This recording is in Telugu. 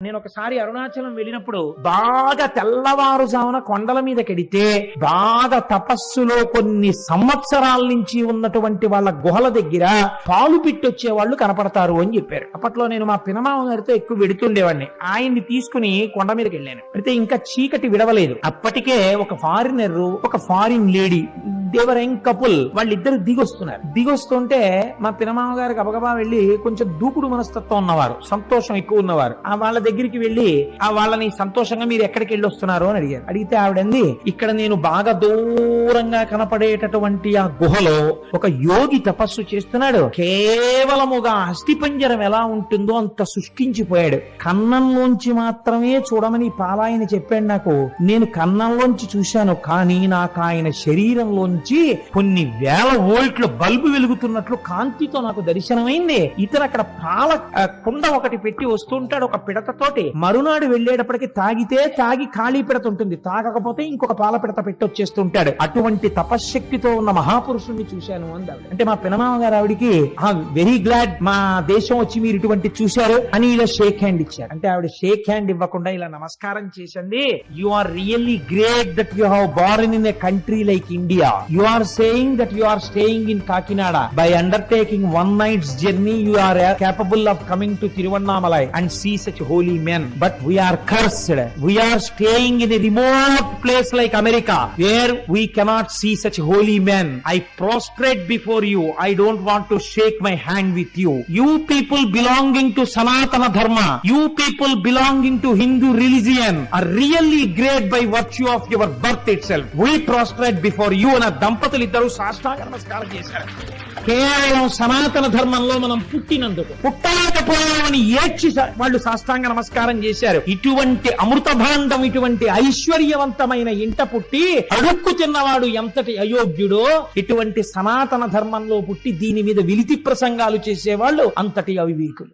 నేను ఒకసారి అరుణాచలం వెళ్ళినప్పుడు బాగా తెల్లవారుజామున కొండల మీద కెడితే బాగా తపస్సులో కొన్ని సంవత్సరాల నుంచి ఉన్నటువంటి వాళ్ళ గుహల దగ్గర పాలు పిట్టొచ్చే వాళ్ళు కనపడతారు అని చెప్పారు. అప్పట్లో నేను మా పినమామ గారితో ఎక్కువ వెడుతుండేవాడిని. ఆయన్ని తీసుకుని కొండ మీదకి వెళ్ళాను. అయితే ఇంకా చీకటి విడవలేదు. అప్పటికే ఒక ఫారినర్, ఒక ఫారిన్ లేడీ, దేవరైన్ కపుల్, వాళ్ళిద్దరు దిగొస్తుంటే మా పినమామ గారికి గబగబా వెళ్ళి, కొంచెం దూకుడు మనస్తత్వం ఉన్నవారు, సంతోషం ఎక్కువ ఉన్నవారు, ఆ వాళ్ళ దగ్గరికి వెళ్ళి ఆ వాళ్ళని సంతోషంగా మీరు ఎక్కడికి వెళ్ళి వస్తున్నారు అని అడిగారు. అడిగితే ఆవిడంది, ఇక్కడ నేను బాగా దూరంగా కనపడేటటువంటి ఆ గుహలో ఒక యోగి తపస్సు చేస్తున్నాడు, కేవలముగా అస్థిపంజరం ఎలా ఉంటుందో అంత సృష్టించిపోయాడు, కన్నంలోంచి మాత్రమే చూడమని పాలాయన చెప్పాడు నాకు. నేను కన్నంలోంచి చూశాను, కానీ నాకు ఆయన శరీరంలోంచి కొన్ని వేల వోల్ట్ల బల్బు వెలుగుతున్నట్లు కాంతితో నాకు దర్శనమైంది. ఇతను అక్కడ పాల కుండ ఒకటి పెట్టి వస్తుంటాడు ఒక పిడతతోటి. మరునాడు వెళ్ళేటప్పటికి తాగి ఖాళీ పిడత ఉంటుంది, తాగకపోతే ఇంకొక పాల పిడత పెట్టి వచ్చేస్తుంటాడు. అటువంటి తపశ్శక్తితో ఉన్న మహాపురుషుణ్ణి చూశాను అంది ఆవిడ. అంటే మా పినమామ గారు ఆవిడికి వెరీ గ్లాడ్ మా దేశం వచ్చి మీరు ఇటువంటి చూశారు అని ఇలా షేక్ హ్యాండ్ ఇచ్చారు. అంటే ఆవిడ షేక్ హ్యాండ్ ఇవ్వకుండా ఇలా నమస్కారం చేసింది. You are really great that you have born in a country like India. You are saying that you are staying in Kakinada. By undertaking one night's journey you are capable of coming to Tiruvannamalai and see such holy men. But we are cursed. We are staying in a remote place like America where we cannot see such holy men. I prostrate before you. I don't want to shake my hand with you. You people belonging to Sanatana Dharma, you people belonging to Hindu religion are really great by virtue of your birth itself. We prostrate before you. Na దంపతులు ఇద్దరు సాష్టాంగ నమస్కారం చేశారు. కేవలం సనాతన ధర్మంలో మనం పుట్టినందుకు, పుట్టలేకపోయామని ఏడ్చి వాళ్ళు సాష్టాంగ నమస్కారం చేశారు. ఇటువంటి అమృత భాండం, ఇటువంటి ఐశ్వర్యవంతమైన ఇంట పుట్టి అడుక్కు తిన్నవాడు ఎంతటి అయోగ్యుడో, ఇటువంటి సనాతన ధర్మంలో పుట్టి దీని మీద విలితి ప్రసంగాలు చేసేవాళ్ళు అంతటి అవివేకులు.